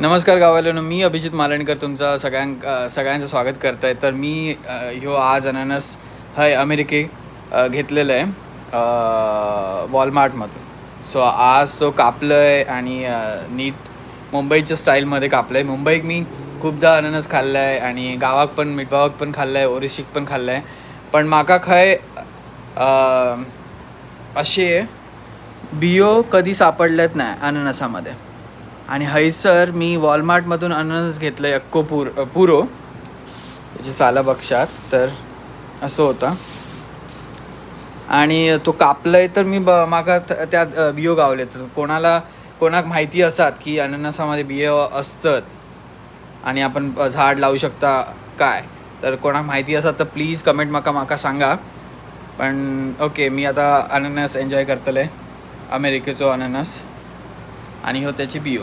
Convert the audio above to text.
नमस्कार गावाल्यांनो, मी अभिजित मालणकर तुमचं सगळ्यांचं स्वागत करत आहे. तर मी ह्यो आज अननस हय अमेरिके घेतलेलं आहे वॉलमार्टमधून. सो आज तो कापलं आहे आणि नीट मुंबईच्या स्टाईलमध्ये कापलं आहे. मुंबईत मी खूपदा अननस खाल्लं आहे आणि गावाक पण मिठभावाक पण खाल्लं आहे, ओरिशीक पण खाल्लं आहे. पण म्हाका खंय असे बियो कधी सापडल्यात नाही अननसामध्ये. आणि हयसर मी वॉलमार्टमधून अननस घेतलं आहे अक्को पुरो त्याची साला बक्षात. तर असं होतं आणि तो कापलं आहे. तर मी माका त्यात बियो गावले. तर कोणाक माहिती असतात की अननसामध्ये बियो असतात आणि आपण झाड लावू शकता काय, तर कोणाक माहिती असतात तर प्लीज कमेंट माका सांगा. पण ओके, मी आता अननस एन्जॉय करतले, अमेरिकेचो अननस आणि हो त्याची बियो.